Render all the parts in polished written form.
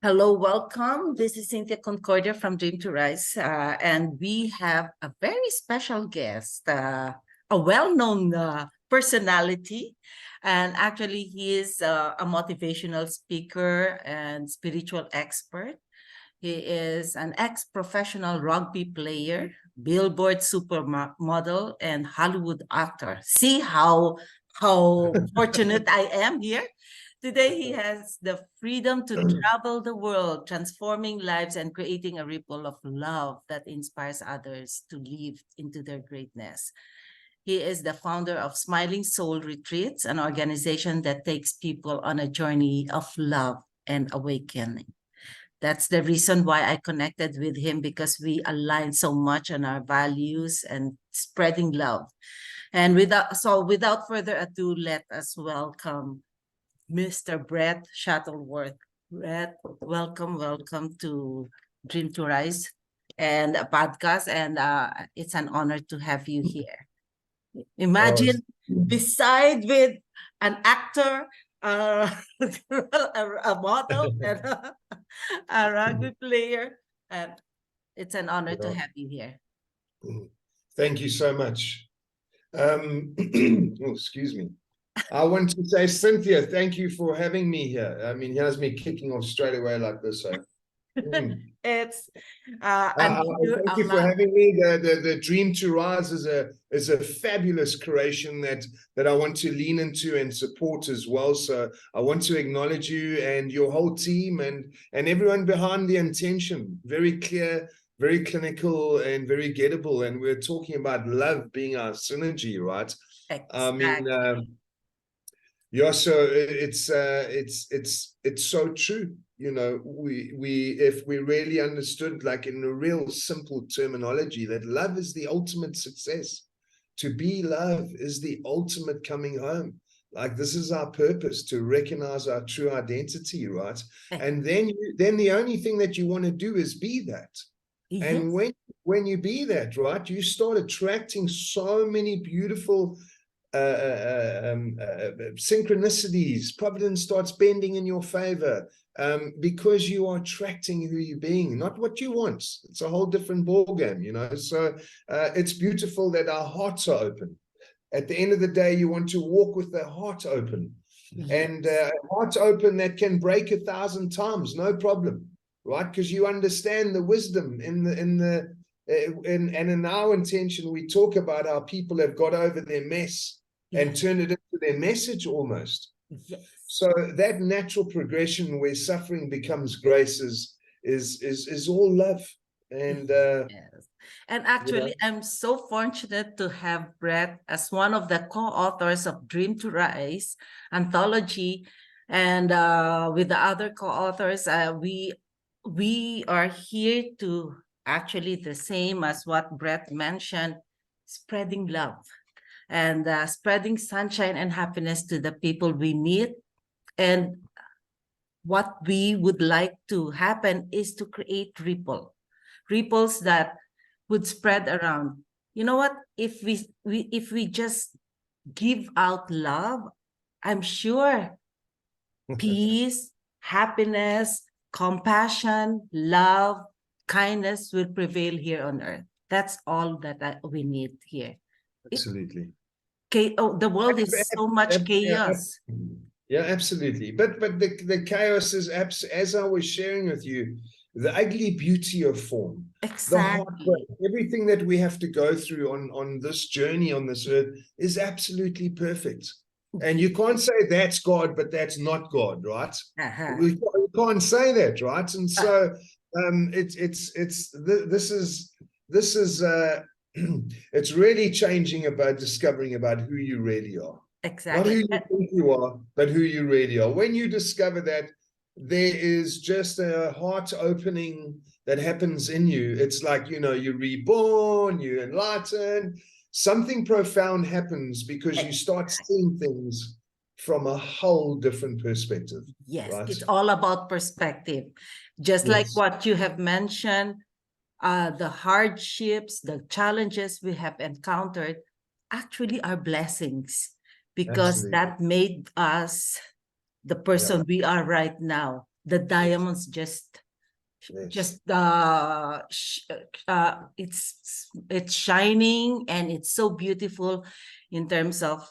Hello, welcome. This is Cynthia Concordia from Dream to Rise, and we have a very special guest, a well-known personality, and actually he is a motivational speaker and spiritual expert. He is an ex-professional rugby player, billboard supermodel, and Hollywood actor. See how fortunate I am here. Today, he has the freedom to travel the world, transforming lives and creating a ripple of love that inspires others to live into their greatness. He is the founder of Smiling Soul Retreats, an organization that takes people on a journey of love and awakening. That's the reason why I connected with him, because we align so much on our values and spreading love. And without further ado, let us welcome Mr. Brett Shuttleworth. Brett, welcome to Dream to Rise and a podcast, and it's an honor to have you here. Imagine beside with an actor, a model, and a rugby player. It's an honor to have you here. Thank you so much. Oh, excuse me. I want to say, Cynthia, thank you for having me here. I mean, here's me kicking off straight away like this. So. It's thank you for having me. The Dream to Rise is a fabulous creation that I want to lean into and support as well. So I want to acknowledge you and your whole team and everyone behind the intention. Very clear, very clinical, and very gettable. And we're talking about love being our synergy, right? Exactly. I mean, yeah, so it's so true. You know, if we really understood, like in a real simple terminology, that love is the ultimate success. To be love is the ultimate coming home. Like, this is our purpose, to recognize our true identity, right? And then the only thing that you want to do is be that. Yes. And when you be that, right, you start attracting so many beautiful synchronicities. Providence starts bending in your favor, because you are attracting who you're being, not what you want. It's a whole different ballgame, you know. So it's beautiful that our hearts are open. At the end of the day, you want to walk with the heart open. Yes. And heart open that can break 1,000 times, no problem, right? Because you understand the wisdom in our intention. We talk about how people have got over their mess and turned it into their message almost. Yes. So that natural progression where suffering becomes grace is all love. And yes. And actually, I'm so fortunate to have Brett as one of the co-authors of Dream to Rise Anthology, and with the other co-authors, we are here to actually the same as what Brett mentioned, spreading love and spreading sunshine and happiness to the people we meet. And what we would like to happen is to create ripples that would spread around. You know what? If we just give out love, I'm sure peace, happiness, compassion, love, kindness will prevail here on earth. That's all that we need here. Absolutely. The world is so much chaos. Yeah, absolutely. But the chaos is, as I was sharing with you, the ugly beauty of form. Exactly. The heartbreak, everything that we have to go through on this journey on this earth is absolutely perfect. And you can't say that's God, but that's not God, right? We can't say that, right? And so this is it's really changing about discovering about who you really are. Exactly. Not who you think you are, but who you really are. When you discover that, there is just a heart opening that happens in you. It's like, you know, you're reborn, you're enlightened. Something profound happens because you start seeing things from a whole different perspective. Yes, right? It's all about perspective. Just like what you have mentioned, the hardships, the challenges we have encountered actually are blessings, because that made us the person we are right now. the diamonds just Yes. it's shining, and it's so beautiful in terms of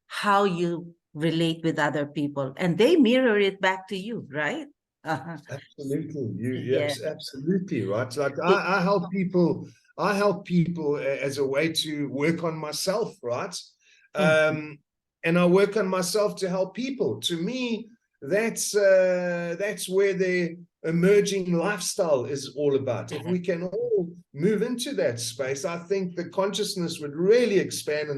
how you relate with other people, and they mirror it back to you, right? Absolutely. You Yeah. absolutely right. Like It, I help people as a way to work on myself, right? Mhm. And I work on myself to help people. To me, that's where the emerging lifestyle is all about. If we can all move into that space, I think the consciousness would really expand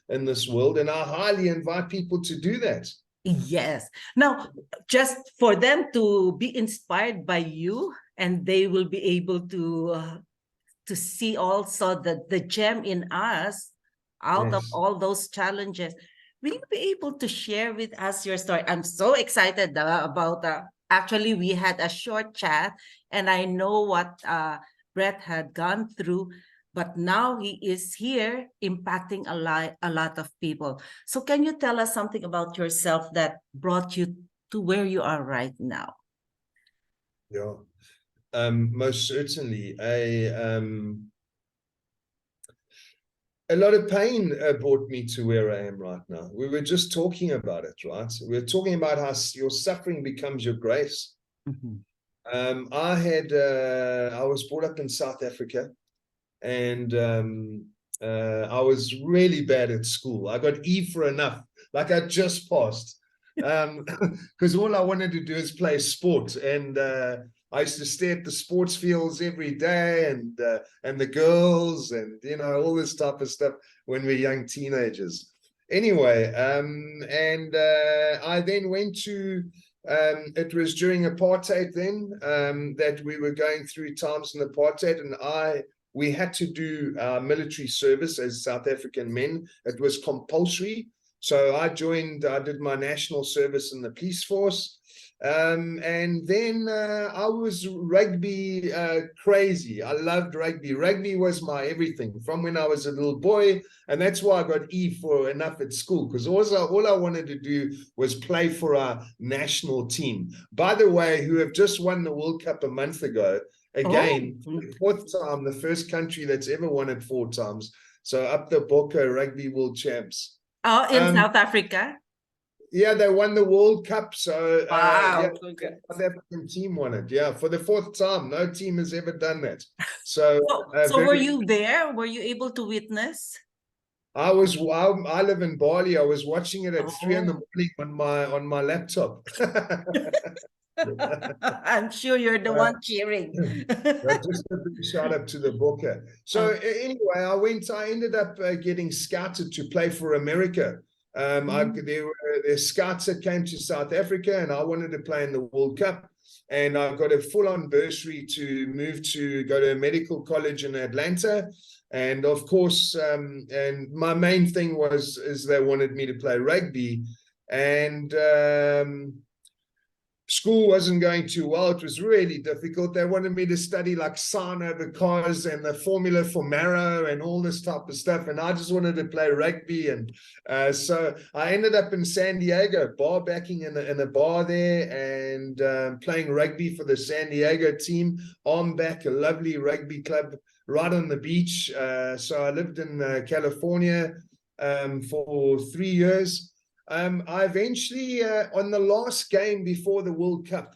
in this world. And I highly invite people to do that. Yes. Now, just for them to be inspired by you, and they will be able to see also the gem in us out of Yes. all those challenges. Will you be able to share with us your story? I'm so excited about actually we had a short chat, and I know what Brett had gone through, but now he is here impacting a lot of people. So can you tell us something about yourself that brought you to where you are right now? Yeah. Most certainly. A lot of pain brought me to where I am right now. We were just talking about it, right? We were talking about how your suffering becomes your grace. Mhm. I was brought up in South Africa, and I was really bad at school. I got E for enough, like I just passed, because all I wanted to do is play sport, and I used to stare at the sports fields every day, and the girls, and all this type of stuff when we were young teenagers. Anyway, and I then went to. It was during apartheid then that we were going through times in apartheid, and we had to do military service as South African men. It was compulsory. So I did my national service in the police force. And then I was rugby crazy. I loved rugby. Rugby was my everything from when I was a little boy. And that's why I got E for enough at school, because all I wanted to do was play for our national team. By the way, who have just won the World Cup a month ago. Oh, Again, the fourth time, the first country that's ever won it 4 times. So up the Bokke Rugby World Champs. oh, in South Africa. Yeah, they won the World Cup. So yeah, Wow. the South African team won it. Yeah, for the 4th time. No team has ever done that. So So were you there? Were you able to witness? I live in Bali. I was watching it at 3 in the Oh. morning on my laptop. I'm sure you're the one cheering. Just a big shout out to the Booker. So anyway, I ended up getting scouted to play for America. There were scouts that came to South Africa, and I wanted to play in the World Cup. And I got a full-on bursary to go to a medical college in Atlanta. And of course, and my main thing is they wanted me to play rugby. And school wasn't going too well. It was really difficult. They wanted me to study like sine over cos and the formula for marrow and all this type of stuff. And I just wanted to play rugby. And so I ended up in San Diego, bar backing in a bar there, and playing rugby for the San Diego team. Armback, a lovely rugby club right on the beach. So I lived in California for 3 years. I eventually, on the last game before the World Cup,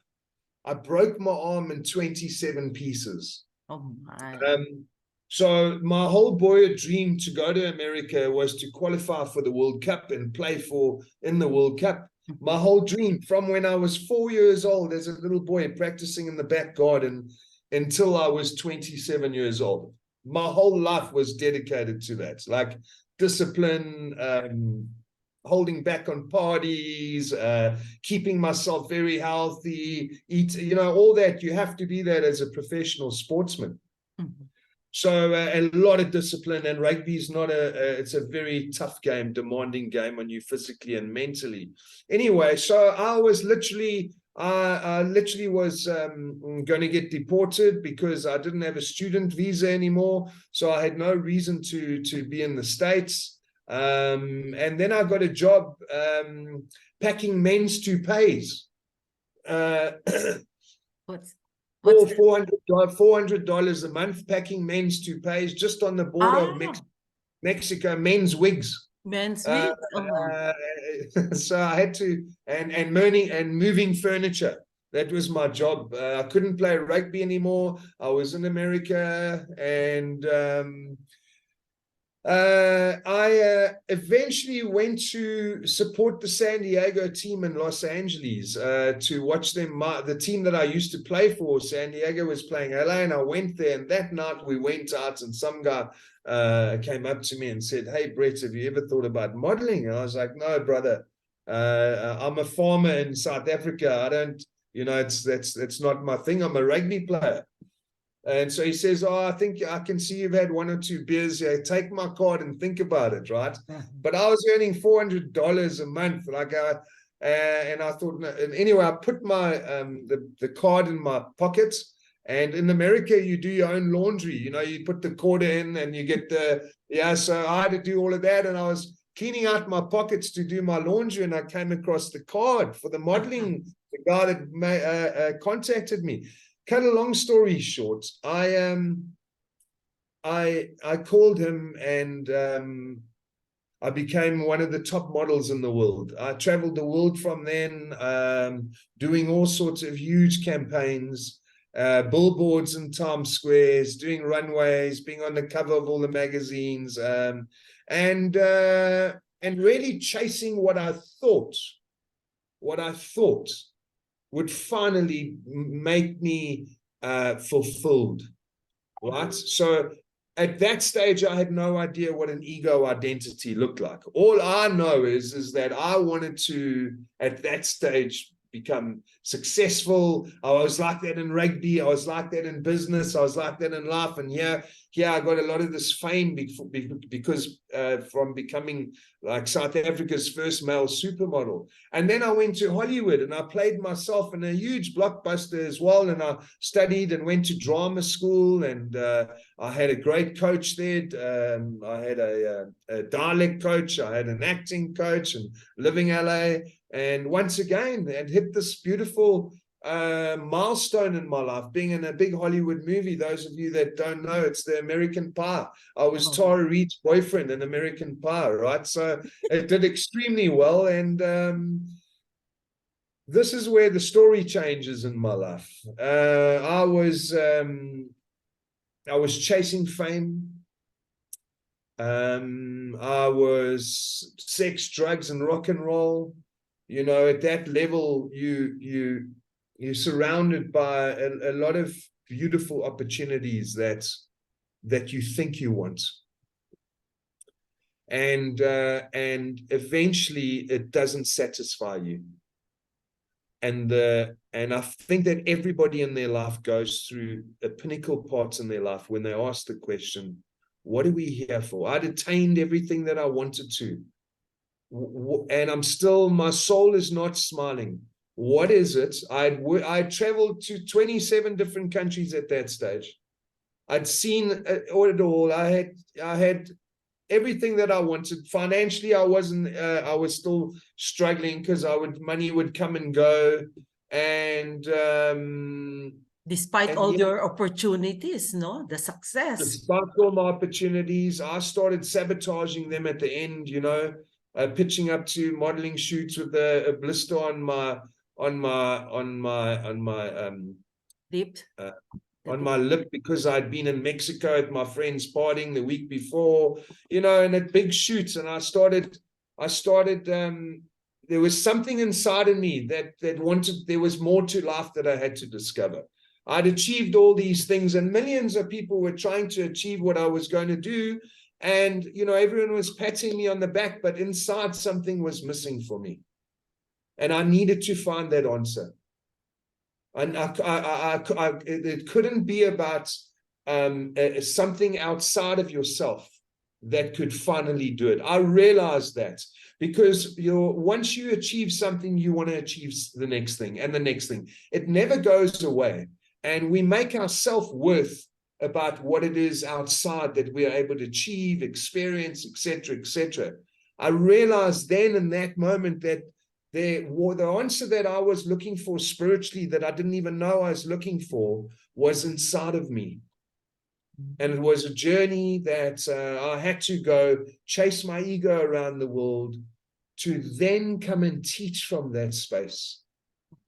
I broke my arm in 27 pieces. Oh my. So my whole boyhood dream to go to America was to qualify for the World Cup and play in the World Cup. My whole dream from when I was 4 years old as a little boy practicing in the back garden until I was 27 years old. My whole life was dedicated to that, like discipline, holding back on parties, keeping myself very healthy, all that. You have to be that as a professional sportsman. Mhm. So a lot of discipline, and rugby is it's a very tough game, demanding game on you physically and mentally. Anyway, so I literally was going to get deported because I didn't have a student visa anymore. So I had no reason to be in the States. And then I got a job packing men's toupees. What's Four, that? $400 a month packing men's toupees just on the border of Mexico, men's wigs. Men's wig. So I had to, and moving furniture. That was my job. I couldn't play rugby anymore. I was in America, and I eventually went to support the San Diego team in Los Angeles to watch them. The team that I used to play for, San Diego, was playing LA, and I went there. And that night we went out, and some guy came up to me and said, "Hey, Brett, have you ever thought about modeling?" And I was like, "No, brother. I'm a farmer in South Africa. I don't, that's not my thing. I'm a rugby player." And so he says, "Oh, I think I can see you've had 1 or 2 beers here. Take my card and think about it," right? But I was earning $400 a month, and I thought, no. And anyway, I put my the card in my pocket. And in America, you do your own laundry. You put the quarter in, and you get So I had to do all of that, and I was cleaning out my pockets to do my laundry, and I came across the card for the modeling. The guy that contacted me. Cut a long story short, I called him, and I became one of the top models in the world. I traveled the world from then, doing all sorts of huge campaigns, billboards in Times Squares, doing runways, being on the cover of all the magazines, and really chasing what I thought would finally make me fulfilled, right? So at that stage, I had no idea what an ego identity looked like. All I know is that I wanted to, at that stage, become successful. I was like that in rugby. I was like that in business. I was like that in life. And here I got a lot of this fame because from becoming like South Africa's first male supermodel. And then I went to Hollywood, and I played myself in a huge blockbuster as well. And I studied and went to drama school, and I had a great coach there. I had a dialect coach. I had an acting coach, and living LA. And once again, it hit this beautiful milestone in my life, being in a big Hollywood movie. Those of you that don't know, it's the American Pie. I was Tara Reid's boyfriend in American Pie, right? So it did extremely well. And this is where the story changes in my life. I was chasing fame. I was sex, drugs, and rock and roll. At that level, you're surrounded by a lot of beautiful opportunities that you think you want, and eventually it doesn't satisfy you. And I think that everybody in their life goes through a pinnacle part in their life when they ask the question, "What are we here for?" I'd attained everything that I wanted to. And my soul is not smiling. What is it? I traveled to 27 different countries at that stage. I'd seen it all. I had everything that I wanted. Financially, I was still struggling because money would come and go. And despite all your opportunities, the success. Despite all my opportunities, I started sabotaging them at the end, pitching up to modeling shoots with a blister on my lip because I'd been in Mexico at my friend's partying the week before, and at big shoots. And I started there was something inside of me that there was more to life that I had to discover. I'd achieved all these things, and millions of people were trying to achieve what I was going to do. And, everyone was patting me on the back, but inside something was missing for me. And I needed to find that answer. And it couldn't be about something outside of yourself that could finally do it. I realized that because once you achieve something, you want to achieve the next thing and the next thing. It never goes away. And we make our self-worth about what it is outside that we are able to achieve, experience, etc., etc. I realized then in that moment that the answer that I was looking for spiritually, that I didn't even know I was looking for, was inside of me. And it was a journey that I had to go chase my ego around the world, to then come and teach from that space.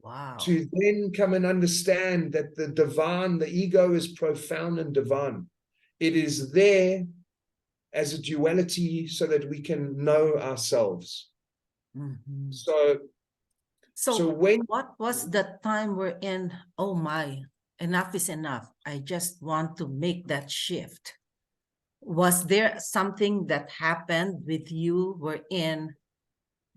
Wow. To then come and understand that the divine, the ego is profound and divine. It is there as a duality so that we can know ourselves. Mm-hmm. So when, what was the time we're in? Oh my, enough is enough. I just want to make that shift. Was there something that happened with you wherein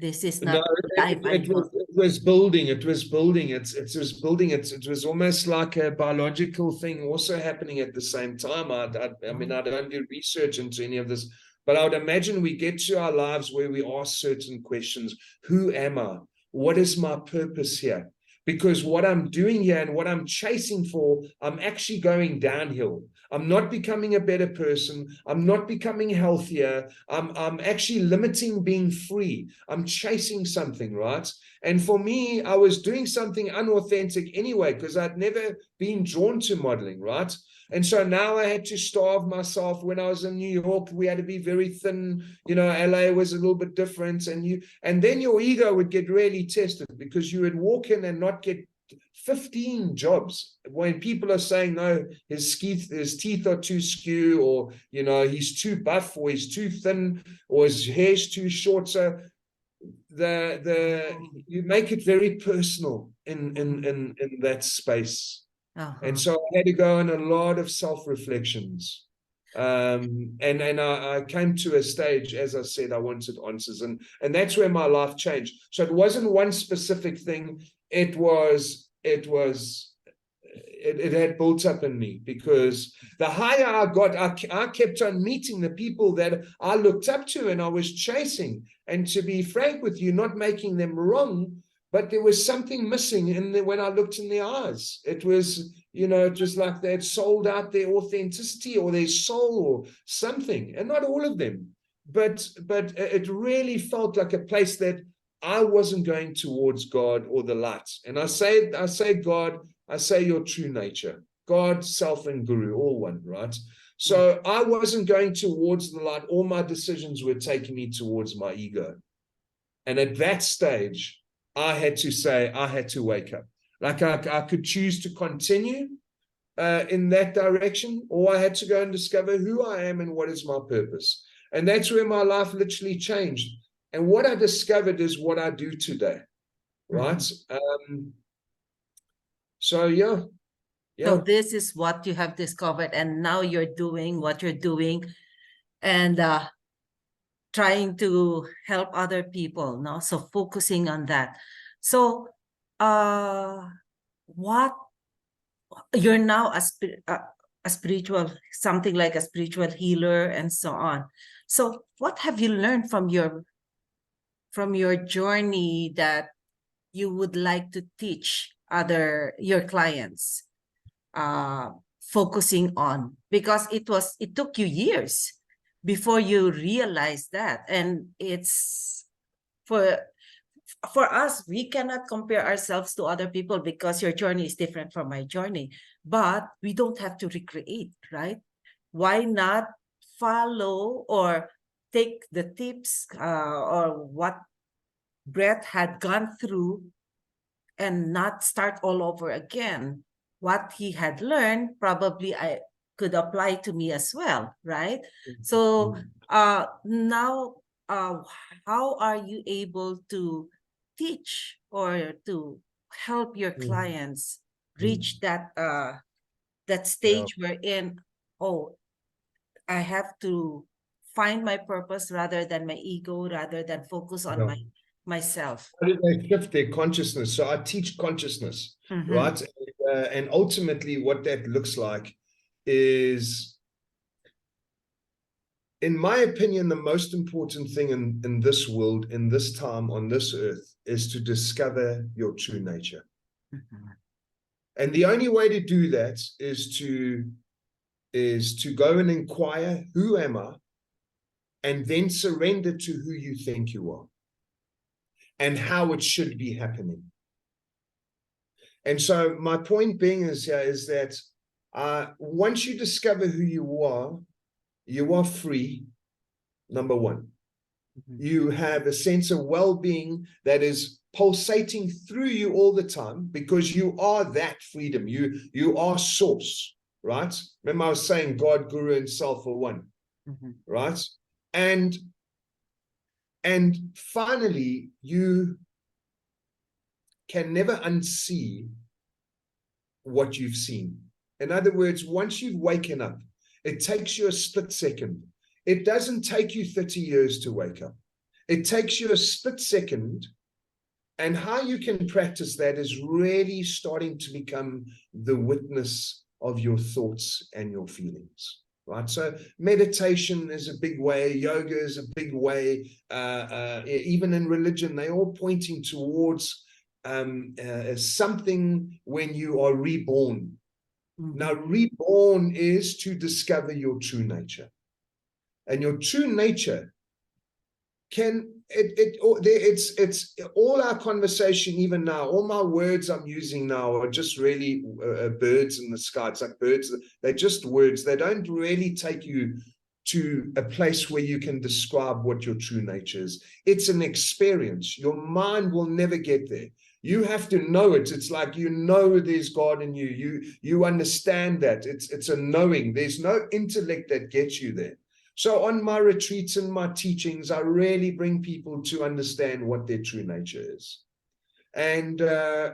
this is not life it was building. It was building. It was building. It was almost like a biological thing also happening at the same time. I mean, I don't do research into any of this, but I would imagine we get to our lives where we ask certain questions. Who am I? What is my purpose here? Because what I'm doing here and what I'm chasing for, I'm actually going downhill. I'm not becoming a better person. I'm not becoming healthier. I'm actually limiting being free. I'm chasing something, right? And for me, I was doing something unauthentic anyway, because I'd never been drawn to modeling, right? And so now I had to starve myself. When I was in New York, we had to be very thin. You know, LA was a little bit different. And then your ego would get really tested, because you would walk in and not get 15 jobs when people are saying, no, his teeth are too skew, or, you know, he's too buff, or he's too thin, or his hair's too short. So you make it very personal in that space. And so I had to go on a lot of self-reflections. And I came to a stage, as I said, I wanted answers, and that's where my life changed. So it wasn't one specific thing. It had built up in me, because the higher I got, I kept on meeting the people that I looked up to and I was chasing. And to be frank with you, not making them wrong, but there was something missing when I looked in their eyes. It was, you know, just like they had sold out their authenticity or their soul or something. And not all of them, but it really felt like a place that I wasn't going towards God or the light. And I say God, I say your true nature, God, self, and guru, all one, right? So I wasn't going towards the light. All my decisions were taking me towards my ego. And at that stage, I had to wake up. Like I could choose to continue in that direction, or I had to go and discover who I am and what is my purpose. And that's where my life literally changed. And what I discovered is what I do today, right? So yeah. So this is what you have discovered, and now you're doing what you're doing, and trying to help other people. No, so focusing on that. So, what you're now a spiritual, something like a spiritual healer, and so on. So, what have you learned from your journey that you would like to teach your clients, focusing on? Because it took you years before you realized that, and it's for us, we cannot compare ourselves to other people because your journey is different from my journey, but we don't have to recreate, right? Why not follow or take the tips or what Brett had gone through, and not start all over again? What he had learned, probably I could apply to me as well, right? So now, how are you able to teach or to help your clients reach that stage wherein, oh, I have to find my purpose rather than my ego, rather than focus on myself? How do they shift their consciousness? So I teach consciousness, right? And ultimately what that looks like is, in my opinion, the most important thing in this world, in this time, on this earth, is to discover your true nature. And the only way to do that is to go and inquire, who am I? And then surrender to who you think you are. and how it should be happening. And so my point being is that once you discover who you are free, number one. You have a sense of well-being that is pulsating through you all the time, because you are that freedom. You are source, right? Remember I was saying God, Guru, and Self are one, right? And finally, you can never unsee what you've seen. In other words, once you've waken up, it takes you a split second. It doesn't take you 30 years to wake up. It takes you a split second. And how you can practice that is really starting to become the witness of your thoughts and your feelings, right? So meditation is a big way. Yoga is a big way. Even in religion, they're all pointing towards something when you are reborn. Now, reborn is to discover your true nature. And your true nature it's all our conversation, even now, all my words I'm using now are just really birds in the sky. It's like birds, they're just words. They don't really take you to a place where you can describe what your true nature is. It's an experience. Your mind will never get there. You have to know it. It's like, you know, there's God in you. You understand that. It's a knowing. There's no intellect that gets you there. So on my retreats and my teachings, I really bring people to understand what their true nature is. And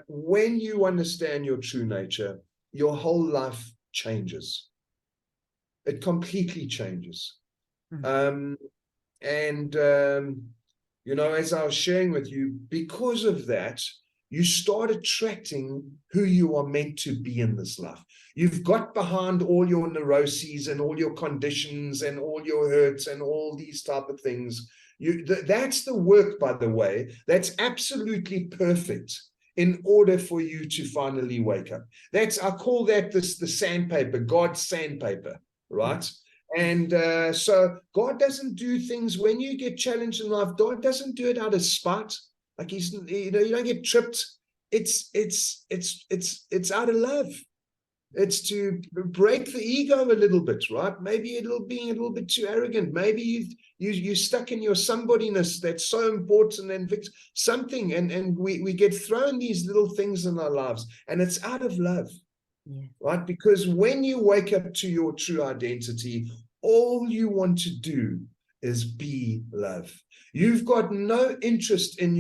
when you understand your true nature, your whole life changes. It completely changes. You know, as I was sharing with you, because of that, you start attracting who you are meant to be in this life. You've got behind all your neuroses and all your conditions and all your hurts and all these type of things. That's the work, by the way, that's absolutely perfect in order for you to finally wake up. I call that the sandpaper, God's sandpaper, right? And so God doesn't do things when you get challenged in life. God doesn't do it out of spite. Like you don't get tripped. It's out of love. It's to break the ego a little bit, right? Maybe being a little bit too arrogant. Maybe you're stuck in your somebodyness that's so important and something. And we get thrown these little things in our lives, and it's out of love, right? Because when you wake up to your true identity, all you want to do is be love. You've got no interest in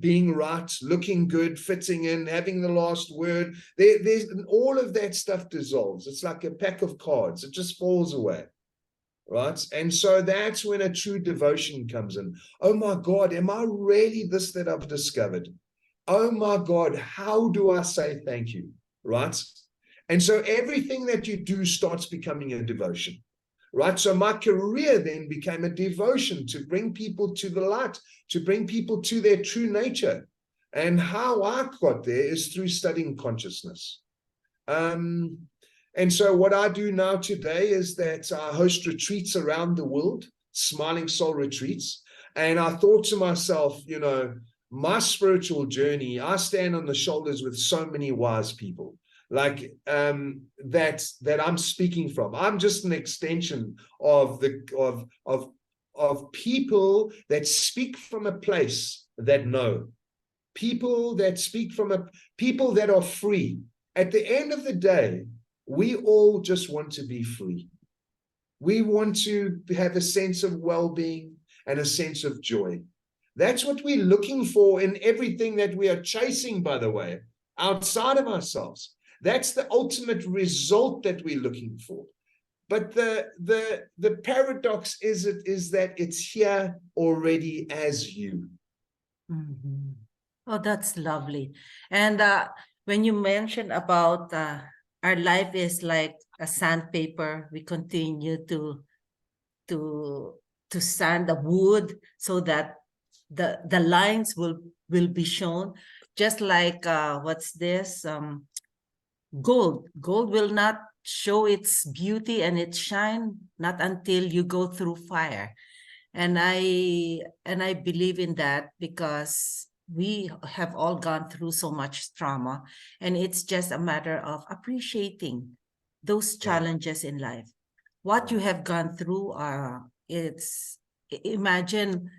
being right, looking good, fitting in, having the last word. There's all of that stuff dissolves. It's like a pack of cards. It just falls away, right? And so that's when a true devotion comes in. Oh my God, am I really this that I've discovered? Oh my God, how do I say thank you, right? And so everything that you do starts becoming a devotion. Right. So my career then became a devotion to bring people to the light, to bring people to their true nature. And how I got there is through studying consciousness. And so what I do now today is that I host retreats around the world, Smiling Soul retreats. And I thought to myself, you know, my spiritual journey, I stand on the shoulders with so many wise people. Like that I'm speaking from. I'm just an extension of people that speak from a place that know. People that speak from people that are free. At the end of the day, we all just want to be free. We want to have a sense of well-being and a sense of joy. That's what we're looking for in everything that we are chasing, by the way, outside of ourselves. That's the ultimate result that we're looking for. But the paradox is that it's here already as you. Oh, that's lovely. And when you mentioned about our life is like a sandpaper, we continue to sand the wood so that the lines will be shown. Just like what's this? Gold will not show its beauty and its shine not until you go through fire. And I believe in that because we have all gone through so much trauma, and it's just a matter of appreciating those challenges in life. What you have gone through, imagine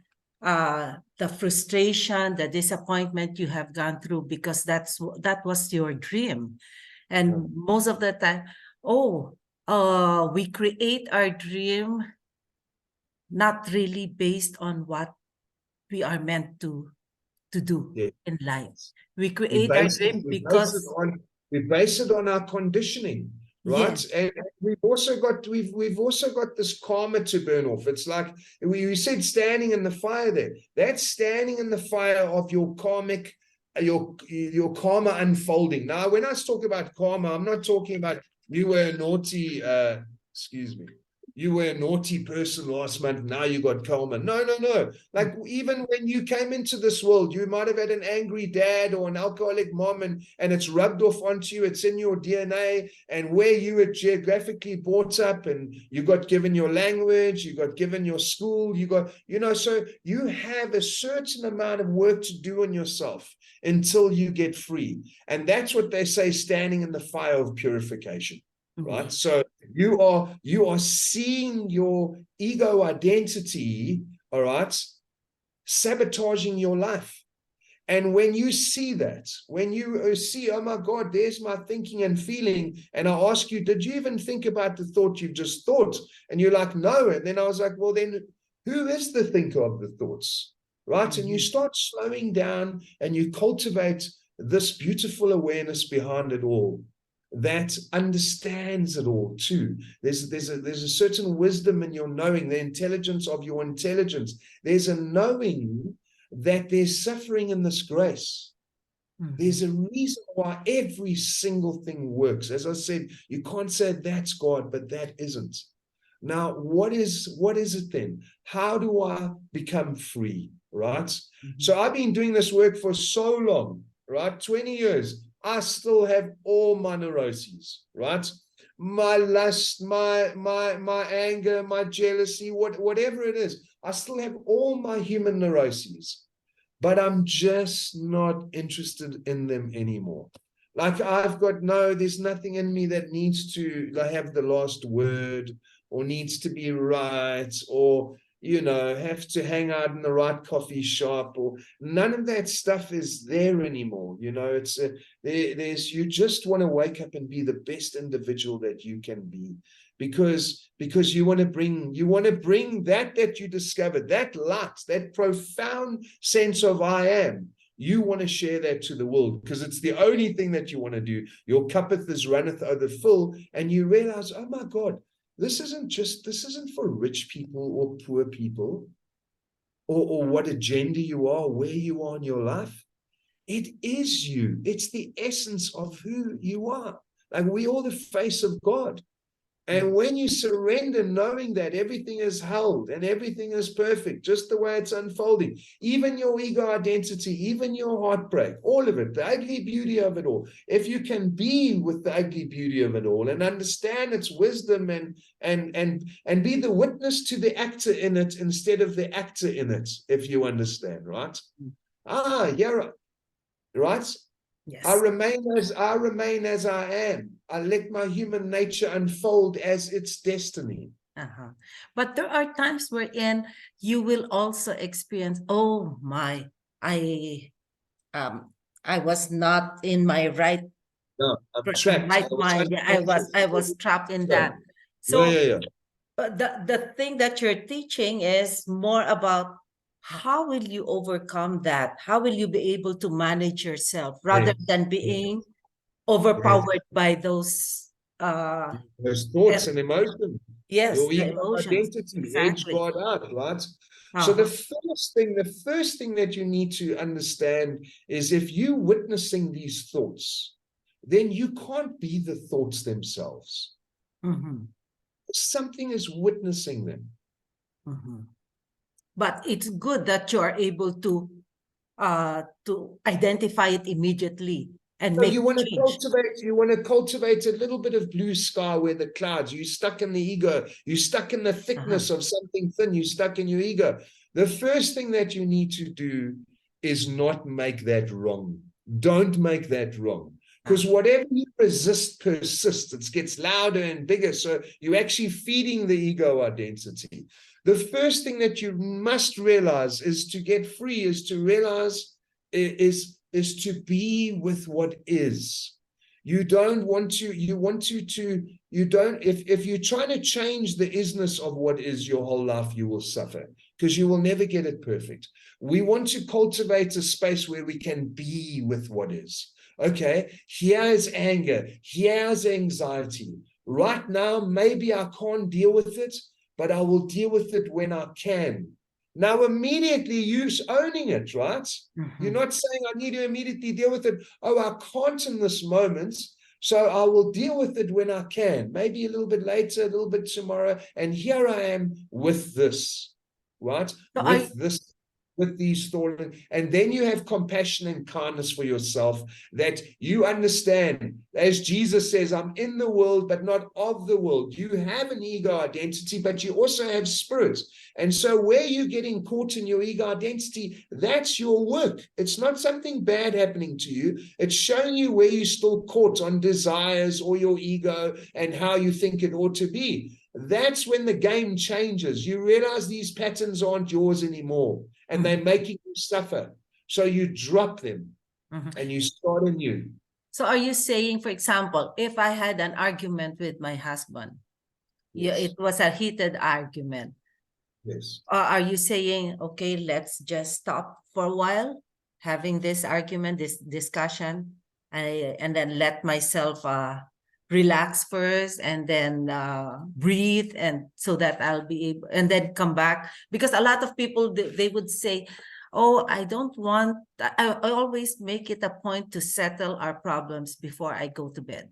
the frustration, the disappointment you have gone through, because that was your dream. And most of the time, we create our dream not really based on what we are meant to do in life. We create our dream because we base it on our conditioning, right? Yes. And we've also got this karma to burn off. It's like we said, standing in the fire there. That's standing in the fire of your karmic, your karma unfolding. Now, when I talk about karma, I'm not talking about you were a naughty, you were a naughty person last month, now you got karma. No. Like, even when you came into this world, you might have had an angry dad or an alcoholic mom, and it's rubbed off onto you. It's in your DNA, and where you were geographically brought up, and you got given your language, you got given your school, you got, so you have a certain amount of work to do on yourself until you get free. And that's what they say, standing in the fire of purification. Right? So you are seeing your ego identity, all right, sabotaging your life. And when you see that, when you see, oh my God, there's my thinking and feeling, and I ask you, did you even think about the thought you've just thought? And you're like, no. And then I was like, well, then who is the thinker of the thoughts? Right? And you start slowing down, and you cultivate this beautiful awareness behind it all, that understands it all too. There's a certain wisdom in your knowing, the intelligence of your intelligence. There's a knowing that there's suffering in this grace. There's a reason why every single thing works. As I said, you can't say that's God, but that isn't. Now, what is it then? How do I become free, right? So I've been doing this work for so long, right? 20 years. I still have all my neuroses, right? My lust, my anger, my jealousy, whatever it is, I still have all my human neuroses, but I'm just not interested in them anymore. Like, there's nothing in me that needs to have the last word, or needs to be right, or have to hang out in the right coffee shop, or none of that stuff is there anymore. It's you just want to wake up and be the best individual that you can be, because you want to bring that you discovered, that light, that profound sense of I am. You want to share that to the world, because it's the only thing that you want to do. Your cuppeth is runneth over full, and you realize, oh my God, this isn't for rich people or poor people, or what agenda you are, where you are in your life. It is you. It's the essence of who you are. Like, we are the face of God. And when you surrender, knowing that everything is held and everything is perfect, just the way it's unfolding, even your ego identity, even your heartbreak, all of it, the ugly beauty of it all, if you can be with the ugly beauty of it all and understand its wisdom, and be the witness to the actor in it instead of the actor in it, if you understand, right? Yeah, right? Yes. I remain as I am. I let my human nature unfold as its destiny. But there are times wherein you will also experience, oh my, I was not in my right. No, I'm trapped. Right mind. I was trapped in that. So yeah. The thing that you're teaching is more about, how will you overcome that? How will you be able to manage yourself rather than being overpowered by those thoughts and emotions? Yes, your the ego emotions. identity, Exactly. edge God out, right? So the first thing that you need to understand is, if you're witnessing these thoughts, then you can't be the thoughts themselves. Something is witnessing them. But it's good that you are able to identify it immediately. and So make you want to change. cultivate a little bit of blue sky where the clouds, you're stuck in the ego, you're stuck in the thickness of something thin, you're stuck in your ego. The first thing that you need to do is not make that wrong. Don't make that wrong. Because whatever you resist persists. It gets louder and bigger. So you're actually feeding the ego identity. The first thing that you must realize is to get free, is to realize is to be with what is. You don't want to, if you're trying to change the isness of what is your whole life, you will suffer because you will never get it perfect. We want to cultivate a space where we can be with what is. Okay, here's anger, here's anxiety. Right now, maybe I can't deal with it, but I will deal with it when I can. Now, immediately you're owning it, right? You're not saying I need to immediately deal with it. Oh, I can't in this moment, so I will deal with it when I can. Maybe a little bit later, a little bit tomorrow. And here I am with this, right? So with these thoughts, and then you have compassion and kindness for yourself, that you understand, as Jesus says, I'm in the world, but not of the world. You have an ego identity, but you also have spirit. And so where you're getting caught in your ego identity, that's your work. It's not something bad happening to you. It's showing you where you're still caught on desires or your ego and how you think it ought to be. That's when the game changes. You realize these patterns aren't yours anymore, and they're making you suffer. So you drop them and you start anew. So are you saying, for example, if I had an argument with my husband, it was a heated argument. Yes. Are you saying, okay, let's just stop for a while having this argument, this discussion, and then let myself relax first, and then breathe, and so that I'll be able, and then come back? Because a lot of people, they would say, oh, I don't want, I always make it a point to settle our problems before I go to bed.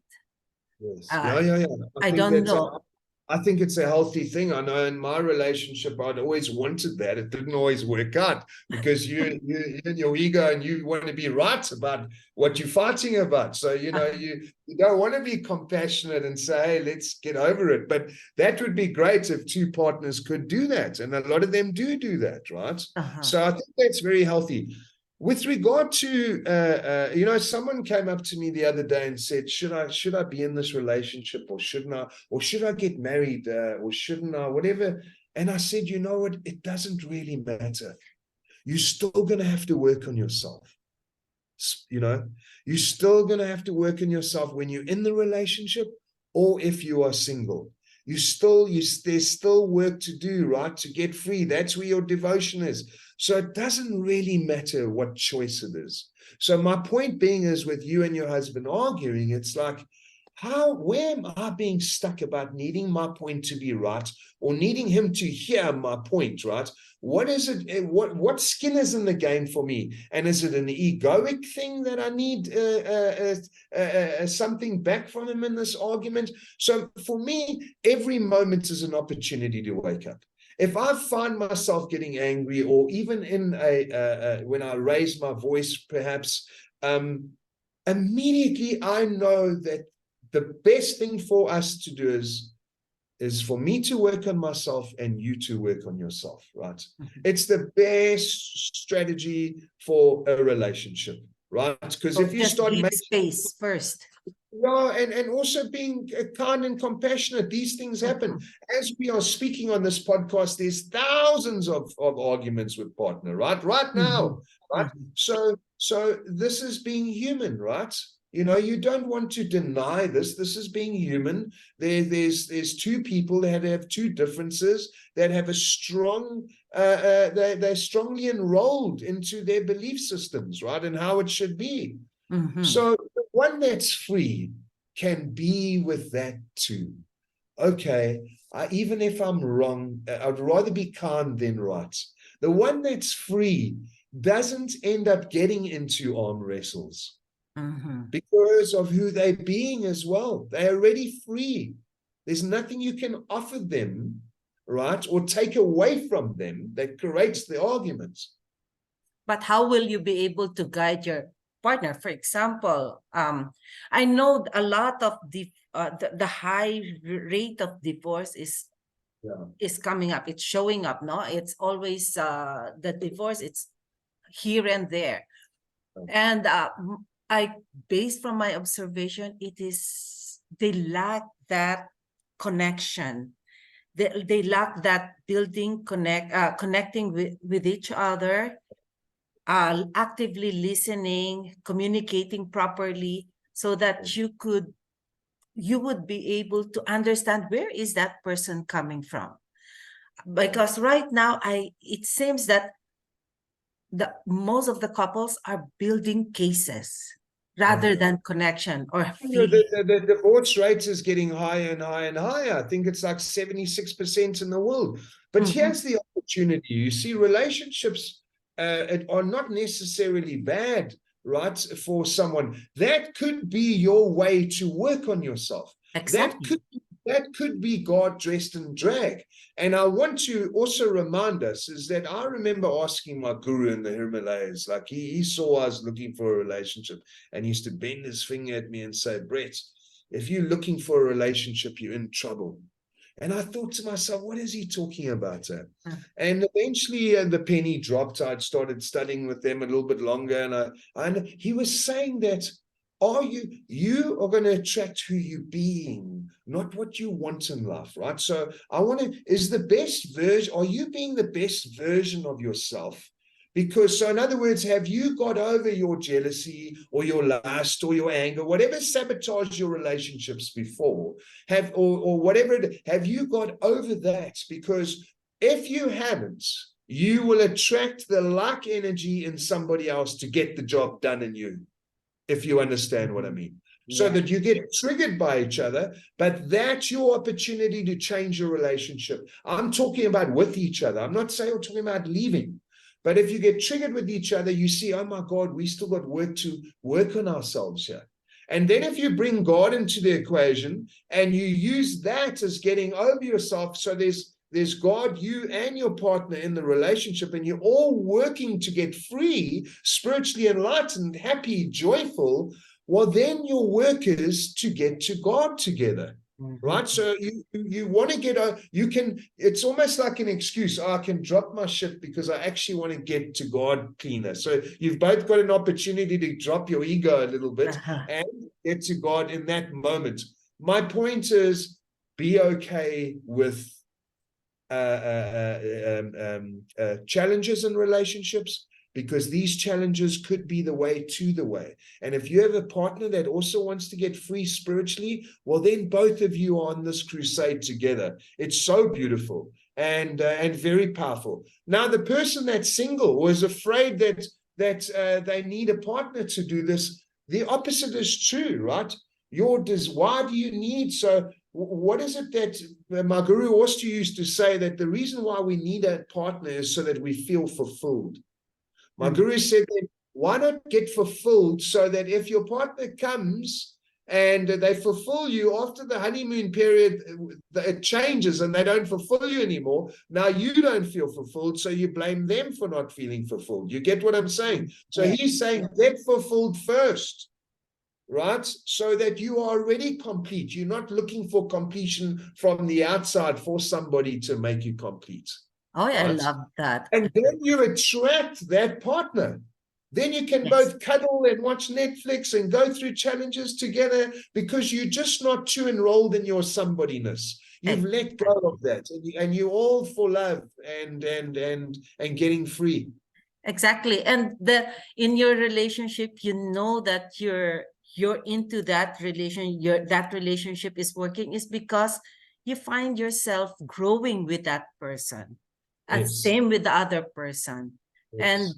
Yes. Yeah. I don't know. I think it's a healthy thing. I know in my relationship, I'd always wanted that. It didn't always work out because you in your ego and you want to be right about what you're fighting about. So, you don't want to be compassionate and say, hey, let's get over it. But that would be great if two partners could do that. And a lot of them do that, right? So I think that's very healthy. With regard to, someone came up to me the other day and said, should I be in this relationship, or shouldn't I, or should I get married, or shouldn't I, whatever. And I said, you know what, it doesn't really matter. You're still going to have to work on yourself. You're still going to have to work on yourself when you're in the relationship, or if you are single. There's still work to do, right? To get free. That's where your devotion is. So it doesn't really matter what choice it is. So my point being is, with you and your husband arguing, it's like, where am I being stuck about needing my point to be right, or needing him to hear my point, right? What is it? What skin is in the game for me? And is it an egoic thing that I need something back from him in this argument? So for me, every moment is an opportunity to wake up. If I find myself getting angry, or even in when I raise my voice, perhaps, immediately I know that the best thing for us to do is for me to work on myself and you to work on yourself, right? It's the best strategy for a relationship, right? Because if you start making space first. Yeah, and also being kind and compassionate. These things happen. As we are speaking on this podcast, there's thousands of arguments with partner, right? Right now, right? So this is being human, right? You don't want to deny this. This is being human. There's two people that have two differences, that have a strong, they're strongly enrolled into their belief systems, right? And how it should be. So the one that's free can be with that too. Okay, even if I'm wrong, I'd rather be kind than right. The one that's free doesn't end up getting into arm wrestles because of who they're being as well. They're already free. There's nothing you can offer them, right, or take away from them that creates the arguments. But how will you be able to guide your partner. For example, I know a lot of the high rate of divorce is coming up. It's showing up. No, it's always the divorce. It's here and there, and based from my observation, they lack that connection. They lack that connecting with each other, actively listening, communicating properly, so that you would be able to understand where is that person coming from. Because right now, it seems that most of the couples are building cases rather than connection or feeling. The divorce rate is getting higher and higher and higher. I think it's like 76% in the world. But here's the opportunity. You see, relationships are not necessarily bad, right, for someone. That could be your way to work on yourself. Exactly. That could be God dressed in drag. And I want to also remind us is that I remember asking my guru in the Himalayas, like he saw I was looking for a relationship, and he used to bend his finger at me and say, Brett, if you're looking for a relationship, you're in trouble. And I thought to myself, what is he talking about? And eventually the penny dropped. I'd started studying with them a little bit longer. And he was saying that you are going to attract who you're being, not what you want in life, right? So are you being the best version of yourself? Because, so in other words, have you got over your jealousy or your lust or your anger, whatever sabotaged your relationships before, have you got over that? Because if you haven't, you will attract the like energy in somebody else to get the job done in you, if you understand what I mean. So that you get triggered by each other, but that's your opportunity to change your relationship. I'm talking about with each other. I'm not saying I'm talking about leaving. But if you get triggered with each other, you see, oh my God, we still got work to work on ourselves here. And then if you bring God into the equation and you use that as getting over yourself, so there's God, you and your partner in the relationship, and you're all working to get free, spiritually enlightened, happy, joyful, well, then your work is to get to God together. Right? So you want to get it's almost like an excuse. I can drop my ship because I actually want to get to God cleaner. So you've both got an opportunity to drop your ego a little bit and get to God in that moment. My point is, be okay with challenges in relationships, because these challenges could be the way to the way. And if you have a partner that also wants to get free spiritually, well, then both of you are on this crusade together. It's so beautiful and very powerful. Now, the person that's single or is afraid that they need a partner to do this, the opposite is true, right? Why do you need what is it that my guru also used to say, that the reason why we need a partner is so that we feel fulfilled. My guru said that, why not get fulfilled so that if your partner comes and they fulfill you after the honeymoon period, it changes and they don't fulfill you anymore. Now you don't feel fulfilled, so you blame them for not feeling fulfilled. You get what I'm saying? So he's saying get fulfilled first, right? So that you are already complete. You're not looking for completion from the outside for somebody to make you complete. Oh, yeah, right? I love that. And then you attract that partner. Then you can both cuddle and watch Netflix and go through challenges together, because you're just not too enrolled in your somebodyness. You've let go of that, and you're all for love and getting free. Exactly. And in your relationship, you know that you're into that relationship is working is because you find yourself growing with that person. And same with the other person. And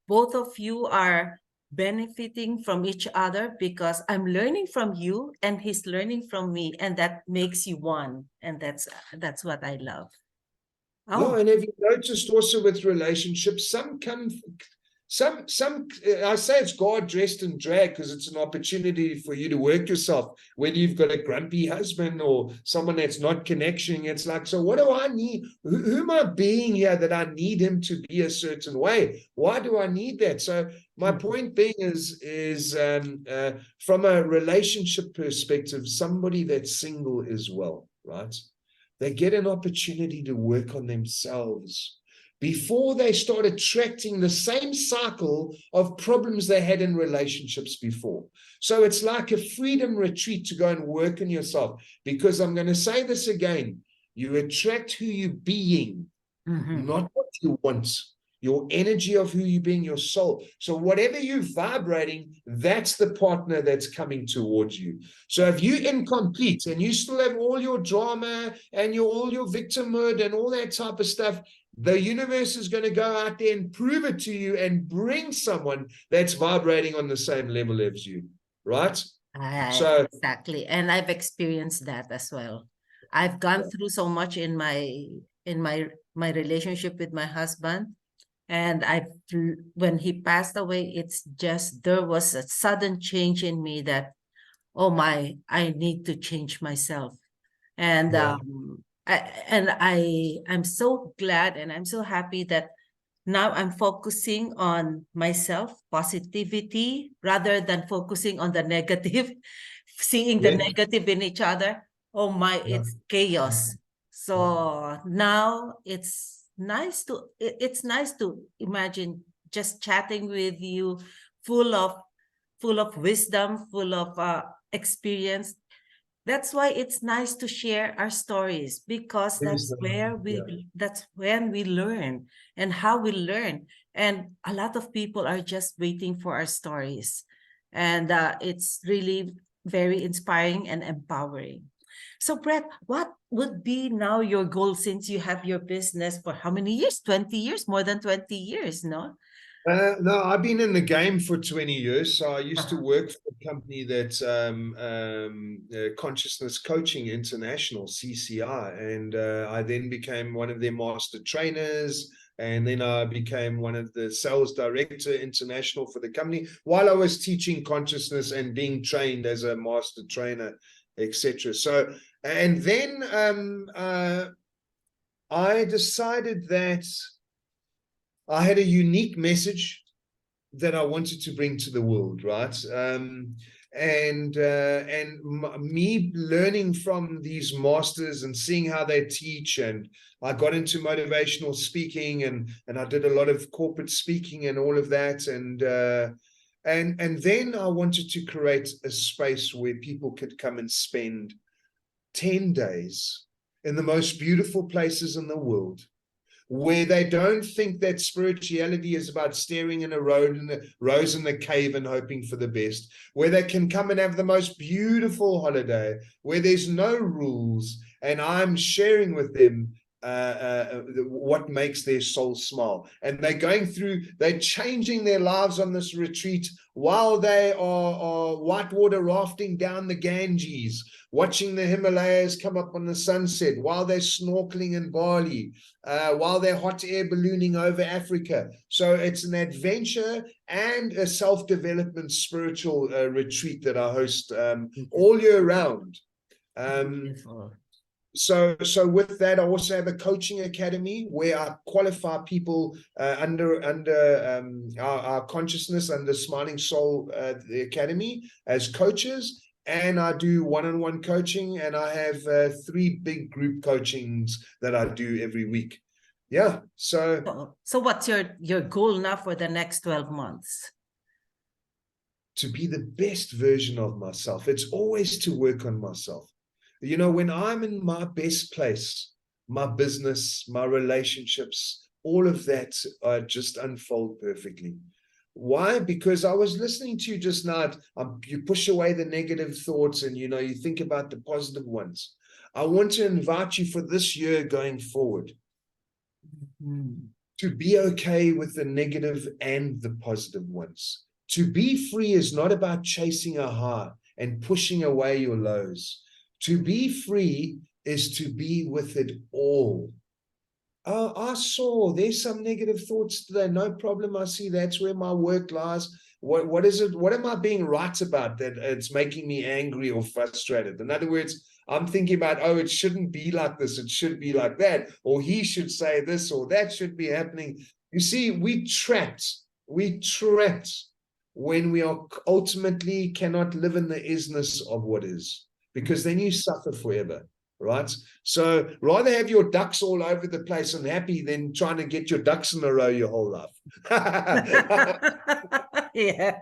both of you are benefiting from each other, because I'm learning from you and he's learning from me, and that makes you one. And that's what I love. Yeah, and have you noticed also with relationships, I say it's God dressed in drag because it's an opportunity for you to work yourself. When you've got a grumpy husband or someone that's not connecting, it's like, so what do I need? Who am I being here that I need him to be a certain way? Why do I need that? So my point being is from a relationship perspective, somebody that's single as well, right? They get an opportunity to work on themselves before they start attracting the same cycle of problems they had in relationships before. So it's like a freedom retreat to go and work on yourself, because I'm going to say this again, you attract who you're being, not what you want. Your energy of who you're being, your soul. So whatever you're vibrating, that's the partner that's coming towards you. So if you're incomplete and you still have all your drama and all your victimhood and all that type of stuff, the universe is going to go out there and prove it to you and bring someone that's vibrating on the same level as you, right? So exactly. And I've experienced that as well. I've gone through so much in my relationship with my husband. And when he passed away, it's just, there was a sudden change in me that, oh my, I need to change myself. And I'm so glad and I'm so happy that now I'm focusing on myself, positivity, rather than focusing on the negative, seeing the negative in each other. Oh my, it's chaos. So now it's nice to imagine just chatting with you, full of wisdom, full of experience. That's why it's nice to share our stories, because that's when we learn and how we learn. And a lot of people are just waiting for our stories. And it's really very inspiring and empowering. So Brett, what would be now your goal, since you have your business for how many years? 20 years, more than 20 years, no? No, I've been in the game for 20 years. So I used to work for a company that's Consciousness Coaching International, CCI. And I then became one of their master trainers. And then I became one of the sales director international for the company while I was teaching consciousness and being trained as a master trainer, etc. So, and then I decided that I had a unique message that I wanted to bring to the world, right? Me learning from these masters and seeing how they teach, and I got into motivational speaking, and I did a lot of corporate speaking and all of that, and then I wanted to create a space where people could come and spend 10 days in the most beautiful places in the world, where they don't think that spirituality is about staring in a rose in the cave and hoping for the best, where they can come and have the most beautiful holiday, where there's no rules, and I'm sharing with them what makes their soul smile. And they're changing their lives on this retreat while they are whitewater rafting down the Ganges, watching the Himalayas come up on the sunset, while they're snorkeling in Bali, while they're hot air ballooning over Africa. So it's an adventure and a self-development spiritual retreat that I host all year round. So with that, I also have a coaching academy where I qualify people under our consciousness, under Smiling Soul, the academy, as coaches. And I do one-on-one coaching, and I have 3 big group coachings that I do every week. Yeah. So what's your goal now for the next 12 months? To be the best version of myself. It's always to work on myself. You know, when I'm in my best place, my business, my relationships, all of that just unfold perfectly. Why? Because I was listening to you just now. You push away the negative thoughts, and you think about the positive ones. I want to invite you for this year going forward to be okay with the negative and the positive ones. To be free is not about chasing a high and pushing away your lows. To be free is to be with it all. Oh, I saw there's some negative thoughts today. No problem. I see that's where my work lies. What is it? What am I being right about that it's making me angry or frustrated? In other words, I'm thinking about, oh, it shouldn't be like this. It should be like that. Or he should say this or that should be happening. You see, we trapped when we are ultimately cannot live in the isness of what is, because then you suffer forever. Right? So rather have your ducks all over the place and happy than trying to get your ducks in a row your whole life. Yes.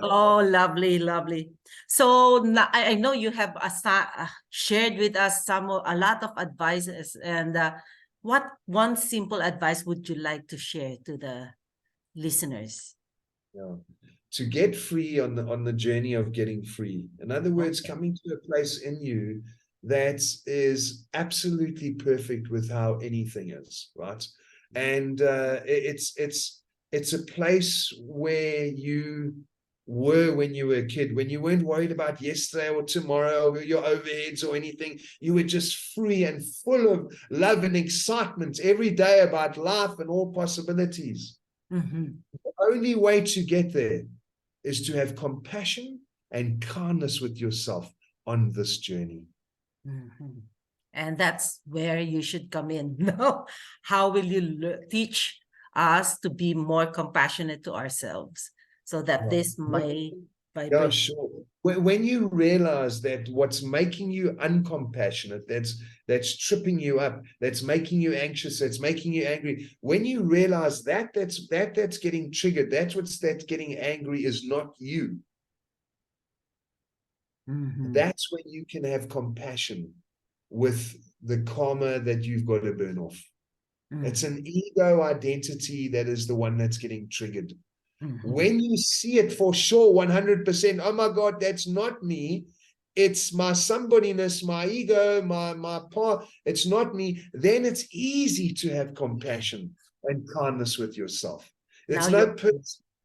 Oh, lovely, lovely. So I know you have shared with us a lot of advices, and what one simple advice would you like to share to the listeners? Yeah. To get free on the journey of getting free. In other words, coming to a place in you that is absolutely perfect with how anything is, right? And it's a place where you were when you were a kid, when you weren't worried about yesterday or tomorrow or your overheads or anything. You were just free and full of love and excitement every day about life and all possibilities. Mm-hmm. The only way to get there is to have compassion and kindness with yourself on this journey. Mm-hmm. And that's where you should come in. No, how will you teach us to be more compassionate to ourselves, so that this may Yeah, vibrate? sure. When you realize that what's making you uncompassionate, that's tripping you up, that's making you anxious, that's making you angry. When you realize that's getting triggered, that's getting angry is not you. Mm-hmm. That's when you can have compassion with the karma that you've got to burn off. Mm-hmm. It's an ego identity that is the one that's getting triggered. Mm-hmm. When you see it for sure, 100%, oh my God, that's not me. It's my somebodyness, my ego, my part. It's not me. Then it's easy to have compassion and kindness with yourself. It's Now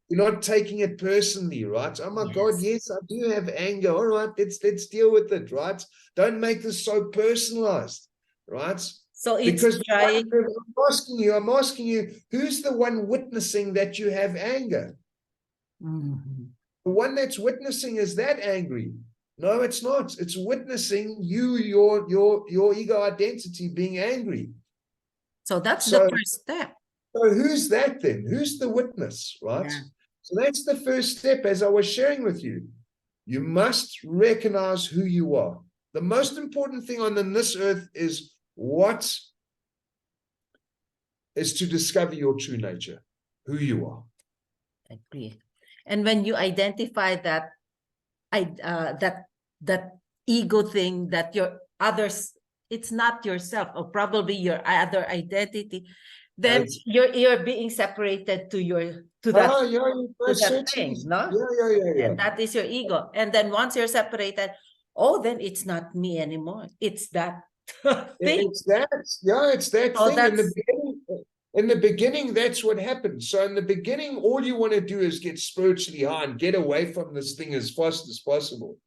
you're not taking it personally, right? Oh my God, yes. yes, I do have anger. All right, let's deal with it, right? Don't make this so personalized, right? So it's Because trying. I'm asking you, who's the one witnessing that you have anger? Mm-hmm. The one that's witnessing is that angry. No, it's not. It's witnessing your ego identity being angry. So that's the first step. So who's that then? Who's the witness, right? Yeah. So that's the first step, as I was sharing with you. You must recognize who you are. The most important thing on this earth is to discover your true nature, who you are. Agree. And when you identify that that ego thing, that your others, it's not yourself, or probably your other identity, then you're being separated to that thing, no? Yeah. And that is your ego. And then once you're separated, oh, then it's not me anymore. It's that thing. It's that So thing. In the beginning, that's what happens. So in the beginning, all you want to do is get spiritually high and get away from this thing as fast as possible.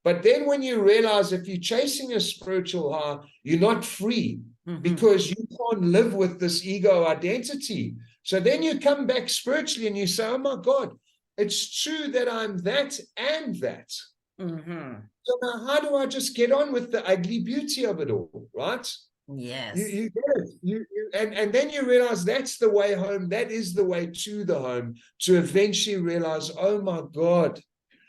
But then when you realize if you're chasing a spiritual high, you're not free, because you can't live with this ego identity. So then you come back spiritually and you say, oh my God, it's true that I'm that and that. So now how do I just get on with the ugly beauty of it all, right? yes. You get it. And then you realize that's the way home. That is the way to the home, to eventually realize, oh my God,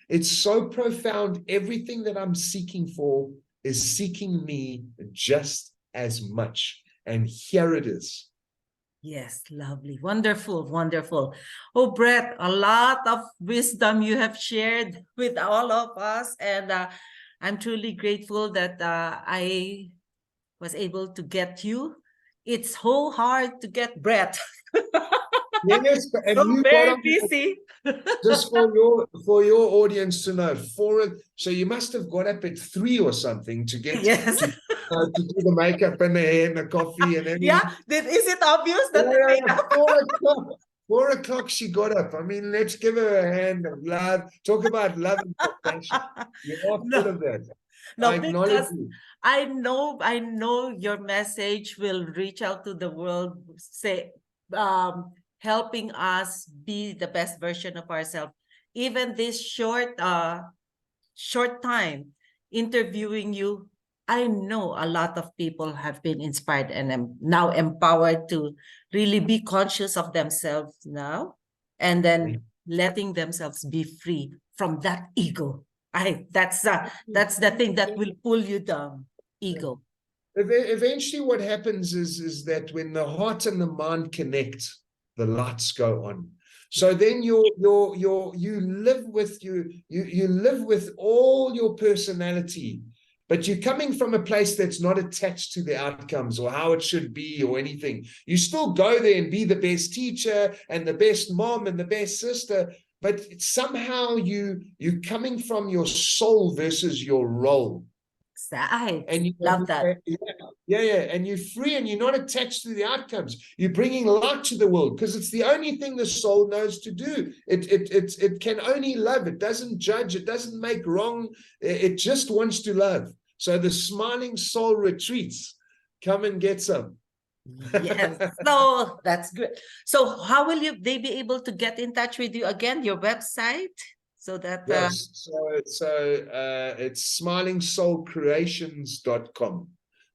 it's so profound. Everything that I'm seeking for is seeking me just as much. And here it is. Yes, lovely. Wonderful, wonderful. Oh, Brett, a lot of wisdom you have shared with all of us. And I'm truly grateful that I was able to get you. It's so hard to get Brett. Yes, and So you very got on, busy. just for your audience to know, so you must have got up at 3 or something to get Yes. to do the makeup and the hair and the coffee and everything. Yeah, is it obvious that the makeup? 4 o'clock she got up. I mean, let's give her a hand of love. Talk about love and compassion. You're all full of that. No, I acknowledge because you. I know your message will reach out to the world, say, helping us be the best version of ourselves. Even this short time interviewing you, I know a lot of people have been inspired and am now empowered to really be conscious of themselves now, and then letting themselves be free from that ego. That's the thing that will pull you down, ego. Eventually, what happens is that when the heart and the mind connect, the lights go on. So then you live with you live with all your personality, but you're coming from a place that's not attached to the outcomes or how it should be or anything. You still go there and be the best teacher and the best mom and the best sister, but somehow you're coming from your soul versus your role. I And you love that. and you're free and you're not attached to the outcomes. You're bringing light to the world because it's the only thing the soul knows to do. It can only love. It doesn't judge. It doesn't make wrong. It just wants to love. So the smiling soul retreats. Come and get some. Yes, so that's good. So how will they be able to get in touch with you again? Your website, so that Yes, it's smilingsoulcreations.com.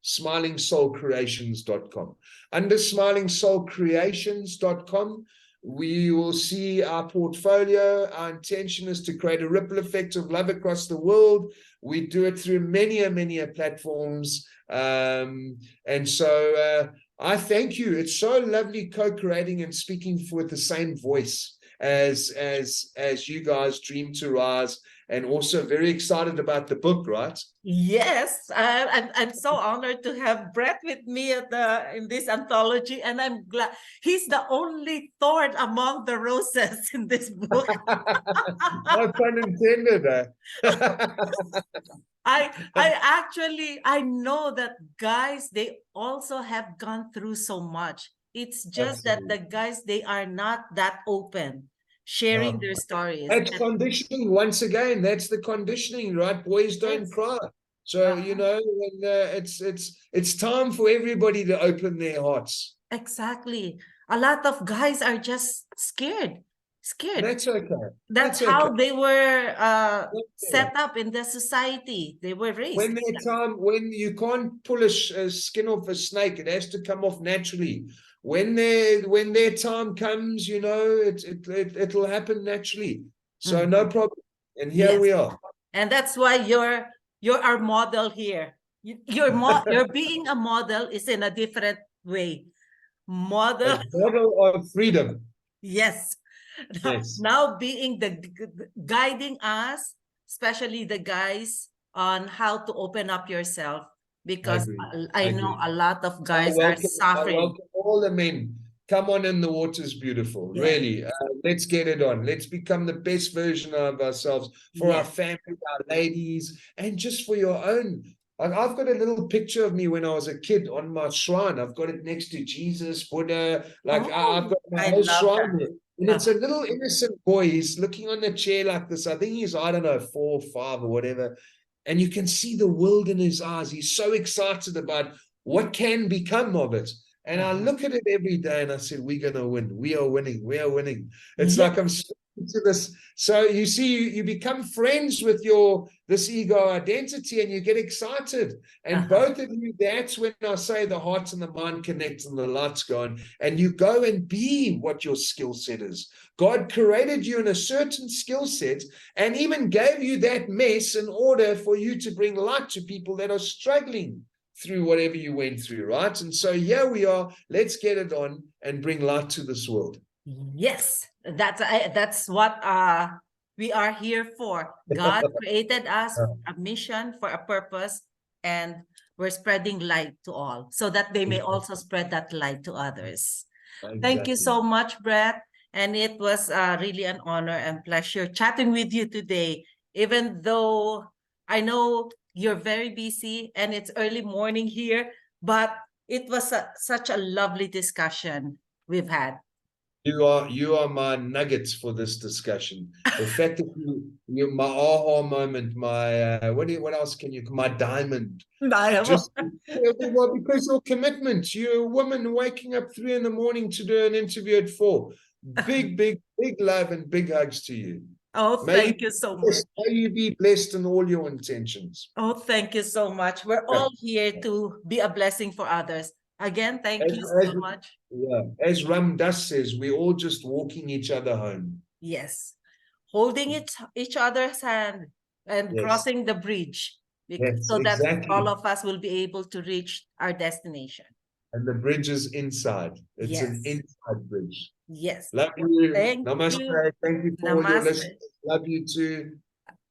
Smilingsoulcreations.com. Under smilingsoulcreations.com, we will see our portfolio. Our intention is to create a ripple effect of love across the world. We do it through many platforms. And so I thank you. It's so lovely co-creating and speaking with the same voice as you guys dream to rise, and also very excited about the book, right? yes, I'm so honored to have Brett with me in this anthology, and I'm glad he's the only thorn among the roses in this book. No pun intended. I know that guys, they also have gone through so much. It's just that Absolutely. the guys, they are not that open, sharing No. their stories. That's conditioning once again. That's the conditioning, right? Boys don't Yes. cry. So you know, when, it's time for everybody to open their hearts. Exactly. A lot of guys are just scared. That's okay. That's okay. how they were set up in the society. They were raised. When you can't pull a skin off a snake, it has to come off naturally. When their time comes, you know, it'll happen naturally. So no problem. And here we are. And that's why you're our model here. You're being a model is in a different way. Model. A model of freedom. Yes. Yes. Now being the guiding us, especially the guys, on how to open up yourself, because I know a lot of guys are I suffering. welcome all the men. Come on in, the water's beautiful. Yeah. Really. Let's get it on. Let's become the best version of ourselves for our family, our ladies, and just for your own. I've got a little picture of me when I was a kid on my shrine. I've got it next to Jesus, Buddha. I've got my whole shrine there. And it's a little innocent boy. He's looking on the chair like this. I think he's, I don't know, 4 or 5 or whatever. And you can see the world in his eyes. He's so excited about what can become of it. And I look at it every day and I said, we're going to win. We are winning. We are winning. It's like I'm speaking to this. So you see, you become friends with this ego identity and you get excited. And both of you, that's when I say the heart and the mind connect and the lights go on. And you go and be what your skill set is. God created you in a certain skill set and even gave you that mess in order for you to bring light to people that are struggling through whatever you went through, right? And so here we are. Let's get it on and bring light to this world. Yes, that's what we are here for. God created us a mission for a purpose, and we're spreading light to all so that they may also spread that light to others. Exactly. Thank you so much, Brett. And it was really an honor and pleasure chatting with you today, even though I know you're very busy and it's early morning here, but it was such a lovely discussion we've had. You are my nuggets for this discussion. The fact that you my aha moment, my what else can you, my diamond. Just well, because your commitment. You're a woman waking up 3 a.m. to do an interview at 4. Big love and big hugs to you. Oh, thank you so much. May you be blessed in all your intentions. Oh, thank you so much. We're all here to be a blessing for others. Again, thank you so much. Yeah, as Ram Das says, we're all just walking each other home. Yes, holding each other's hand and crossing the bridge, so that all of us will be able to reach our destination. And the bridge is inside. It's an inside bridge. Yes. Love you. Thank Namaste. you. Thank you for all your listeners. Love you too.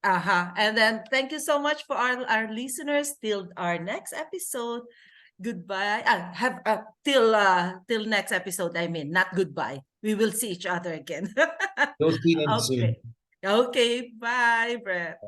And then thank you so much for our listeners. Till our next episode. Goodbye. Till next episode. I mean, not goodbye. We will see each other again. You'll see them soon. Okay. Bye, Brett.